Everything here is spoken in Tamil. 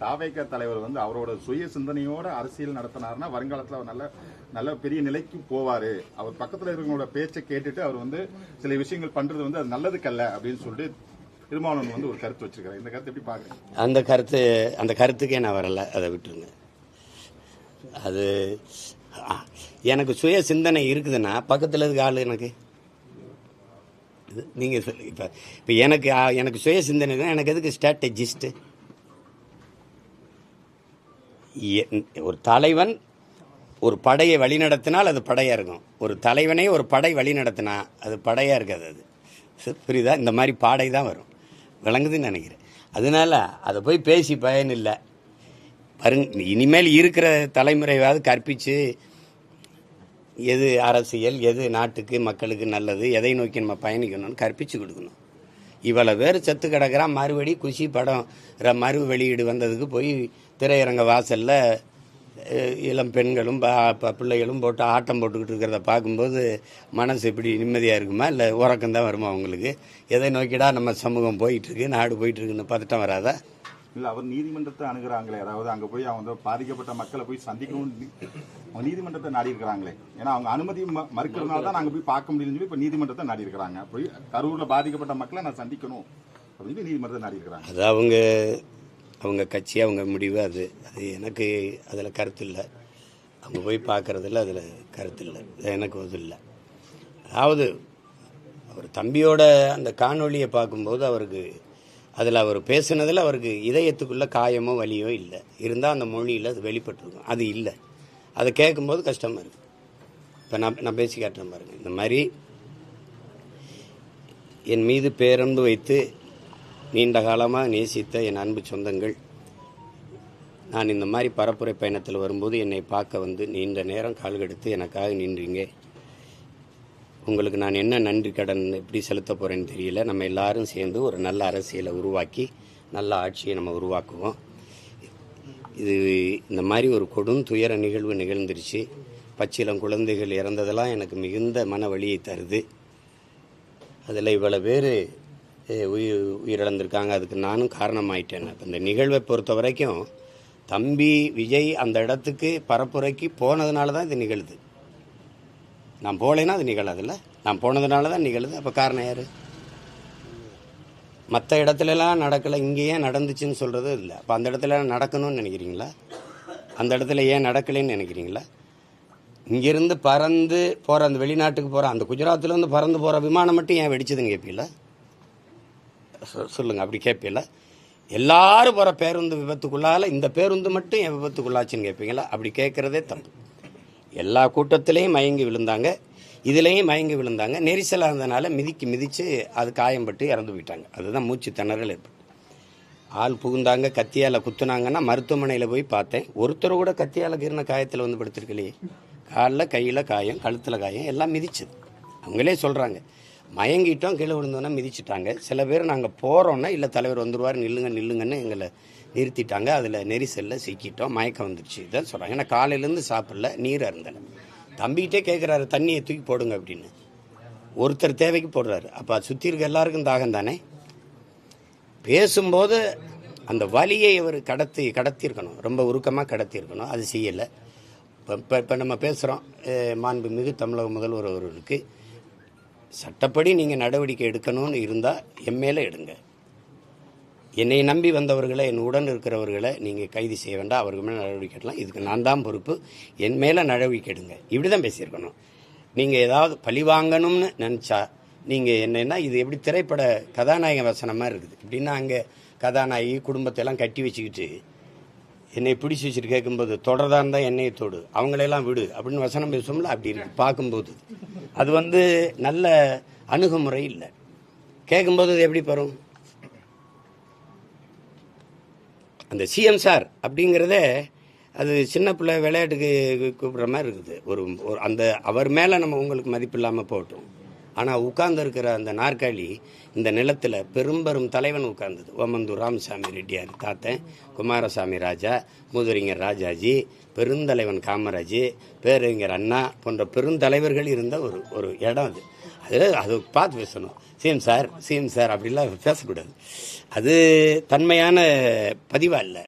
தாவேக தலைவர் வந்து அவரோட சுய சிந்தனையோட அரசியல் நடத்தினார்னா வருங்காலத்தில் அவர் நல்ல நல்ல பெரிய நிலைக்கு போவாரு. அவர் பக்கத்தில் இருக்கிறவங்களோட பேச்சை கேட்டுட்டு அவர் வந்து சில விஷயங்கள் பண்றது வந்து அது நல்லதுக்கல்ல அப்படின்னு சொல்லிட்டு திருமாவளவன் வந்து ஒரு கருத்து வச்சிருக்காரு. இந்த கருத்து எப்படி பாக்குறீங்க? அந்த கருத்துக்கே நான் வரல, அதை விட்டுருங்க. அது எனக்கு சுய சிந்தனை இருக்குதுன்னா பக்கத்தில் இருக்க ஆளு எனக்கு நீங்கள் இப்போ எனக்கு சுய சிந்தனை தான். எனக்கு எதுக்கு ஸ்ட்ராட்டஜிஸ்ட்டு? ஒரு தலைவன் ஒரு படையை வழிநடத்தினால் அது படையாக இருக்கும். ஒரு தலைவனே ஒரு படை வழி நடத்தினா அது படையாக இருக்காது. அது புரியுதா? இந்த மாதிரி பாடை தான் வரும். விளங்குதுன்னு நினைக்கிறேன். அதனால அதை போய் பேசி பயன் இல்லை. இனிமேல் இருக்கிற தலைமுறையாவது கற்பித்து எது அரசியல், எது நாட்டுக்கு மக்களுக்கு நல்லது, எதை நோக்கி நம்ம பயணிக்கணும்னு கற்பித்து கொடுக்கணும். இவ்வளோ பேர் செத்து கிடக்கிறான். மறுபடி குஷி படம் மறு வெளியீடு வந்ததுக்கு போய் திரையரங்க வாசலில் இளம் பெண்களும் பிள்ளைகளும் போட்டு ஆட்டம் போட்டுக்கிட்டு இருக்கிறத பார்க்கும்போது மனசு எப்படி நிம்மதியாக இருக்குமா? இல்லை உறக்கம்தான் வருமா அவங்களுக்கு? எதை நோக்கிடா நம்ம சமூகம் போயிட்டுருக்கு, நாடு போயிட்டுருக்குன்னு பதட்டம் வராதா? இல்லை, அவர் நீதிமன்றத்தை அணுகிறாங்களே, அதாவது அங்கே போய் அவங்க பாதிக்கப்பட்ட மக்களை போய் சந்திக்கணும், அவங்க நீதிமன்றத்தை நாடி இருக்கிறாங்களே. ஏன்னா அவங்க அனுமதி மறுக்கிறதுனால தான் நாங்கள் போய் பார்க்க முடியும்னு சொல்லி இப்போ நீதிமன்றத்தை நாடி இருக்கிறாங்க. போய் கரூரில் பாதிக்கப்பட்ட மக்களை நான் சந்திக்கணும் அப்படின்னு நீதிமன்றத்தை நாடி இருக்கிறாங்க. அது அவங்க கட்சி, அவங்க முடிவு. அது எனக்கு அதில் கருத்து இல்லை. அவங்க போய் பார்க்குறதில்ல, அதில் கருத்து இல்லை. எனக்கு அது இல்லை. அதாவது அவர் தம்பியோட அந்த காணொலியை பார்க்கும்போது அவருக்கு அதில் அவர் பேசுனதில் அவருக்கு இதயத்துக்குள்ளே காயமோ வலியோ இல்லை. இருந்தால் அந்த மொழியில் அது வெளிப்பட்டுருக்கும். அது இல்லை. அதை கேட்கும்போது கஷ்டமாக இருக்குது. இப்போ நான் பேசி காட்டுறேன் பாருங்கள். இந்த மாதிரி என் மீது பேரன்பு வைத்து நீண்ட காலமாக நேசித்த என் அன்பு சொந்தங்கள், நான் இந்த மாதிரி பரப்புரை பயணத்தில் வரும்போது என்னை பார்க்க வந்து நீண்ட நேரம் கால்கெடுத்து எனக்காக நின்றீங்க. உங்களுக்கு நான் என்ன நன்றி கடன் எப்படி செலுத்த போகிறேன்னு தெரியல. நம்ம எல்லாரும் சேர்ந்து ஒரு நல்ல அரசியலை உருவாக்கி நல்ல ஆட்சியை நம்ம உருவாக்குவோம். இது இந்த மாதிரி ஒரு கொடும் துயர நிகழ்வு நிகழ்ந்துருச்சு. பச்சிலம் குழந்தைகள் இறந்ததெல்லாம் எனக்கு மிகுந்த மன வலியை தருது. அதில் இவ்வளோ பேர் உயிரிழந்திருக்காங்க. அதுக்கு நானும் காரணமாயிட்டேன். இப்போ இந்த நிகழ்வை பொறுத்த வரைக்கும் தம்பி விஜய் அந்த இடத்துக்கு பரப்புரைக்கு போனதுனால தான் இது நிகழுது. நான் போகலைன்னா அது நிகழாதுல்ல. நான் போனதுனால தான் நிகழுது. அப்போ காரணம் யார்? மற்ற இடத்துலலாம் நடக்கலை, இங்கே ஏன் நடந்துச்சுன்னு சொல்கிறது இல்லை. அப்போ அந்த இடத்துல நடக்கணும்னு நினைக்கிறீங்களா? அந்த இடத்துல ஏன் நடக்கலைன்னு நினைக்கிறீங்களா? இங்கேருந்து பறந்து போகிற அந்த வெளிநாட்டுக்கு போகிற அந்த குஜராத்லேருந்து பறந்து போகிற விமானம் மட்டும் ஏன் வெடிச்சதுன்னு கேட்பீங்களா? சொல்லுங்கள், அப்படி கேட்பீங்களா? எல்லாரும் போகிற பேருந்து விபத்துக்குள்ளால் இந்த பேருந்து மட்டும் என் விபத்துக்குள்ளாச்சுன்னு கேட்பீங்களா? அப்படி கேட்குறதே தப்பு. எல்லா கூட்டத்திலையும் மயங்கி விழுந்தாங்க, இதுலேயும் மயங்கி விழுந்தாங்க. நெரிசலாக இருந்தனால மிதித்து அது காயம்பட்டு இறந்து போயிட்டாங்க. அதுதான் மூச்சு திணறல் ஏற்பட்டு. ஆள் புகுந்தாங்க, கத்தியால் குத்துனாங்கன்னா மருத்துவமனையில் போய் பார்த்தேன். ஒருத்தர் கூட கத்தியால் கீறின காயத்தில் வந்து படுத்திருக்கலையே. காலில் கையில் காயம், கழுத்தில் காயம், எல்லாம் மிதிச்சது. அவங்களே சொல்கிறாங்க, மயங்கிட்டோம், கீழே விழுந்தோன்னா மிதிச்சிட்டாங்க. சில பேர் நாங்கள் போகிறோன்னா இல்லை தலைவர் வந்துடுவார், நில்லுங்கன்னு எங்களை நிறுத்திட்டாங்க. அதில் நெரிசலில் சிக்கிட்டோம், மயக்கம் வந்துடுச்சு. இதான் சொல்கிறாங்க. ஏன்னா காலையிலேருந்து சாப்பிடல, நீர் அருந்தலை. தம்பிக்கிட்டே கேட்குறாரு, தண்ணியை தூக்கி போடுங்க அப்படின்னு. ஒருத்தர் தேவைக்கு போடுறாரு. அப்போ சுற்றி இருக்க எல்லாருக்கும் தாகம் தானே. பேசும்போது அந்த வலியை அவர் கடத்தியிருக்கணும், ரொம்ப உருக்கமாக கடத்தியிருக்கணும். அது செய்யலை. இப்போ நம்ம பேசுகிறோம், மாண்புமிகு தமிழக முதல்வர் அவர்களுக்கு சட்டப்படி நீங்கள் நடவடிக்கை எடுக்கணும்னு இருந்தால் என் மேலே எடுங்க. என்னை நம்பி வந்தவர்களை, என் உடன் இருக்கிறவர்களை நீங்கள் கைது செய்ய வேண்டாம், அவர்கள் மேலே நடவடிக்கை எடுக்கலாம். இதுக்கு நான் தான் பொறுப்பு, என் மேலே நடவடிக்கை எடுங்க. இப்படி தான் பேசியிருக்கணும். நீங்கள் ஏதாவது பழி வாங்கணும்னு நினச்சா நீங்கள் என்னென்னா, இது எப்படி திரைப்பட கதாநாயக வசனமாக இருக்குது. இப்படின்னா அங்கே கதாநாயகி குடும்பத்தையெல்லாம் கட்டி வச்சுக்கிட்டு என்னை பிடிச்சி வச்சுட்டு கேட்கும்போது தொடர்தான் இருந்தால் என்னையை தொடு, அவங்களையெல்லாம் விடு அப்படின்னு வசனம் பேசுவோம்ல, அப்படி இருக்கு பார்க்கும்போது. அது நல்ல அணுகுமுறை இல்லை. கேட்கும்போது அது எப்படி வரும்? அந்த சிஎம் சார் அப்படிங்கிறதே அது சின்ன பிள்ளை விளையாட்டுக்கு கூப்பிட்ற மாதிரி இருக்குது. ஒரு அந்த அவர் மேலே நம்ம உங்களுக்கு மதிப்பு இல்லாமல் போட்டோம். ஆனால் உட்கார்ந்து இருக்கிற அந்த நாற்காலி இந்த நிலத்தில் பெரும்பெரும் தலைவன் உட்கார்ந்தது. ஓமந்தூர் ராமசாமி ரெட்டியார் தாத்தன், குமாரசாமி ராஜா, மூதறிஞர் ராஜாஜி, பெருந்தலைவன் காமராஜ், பேரறிஞர் அண்ணா போன்ற பெருந்தலைவர்கள் இருந்த ஒரு இடம் அது. அது பார்த்து பேசணும். சிஎம் சார் அப்படிலாம் பேசக்கூடாது. அது தன்மையான பதிவாக இல்லை.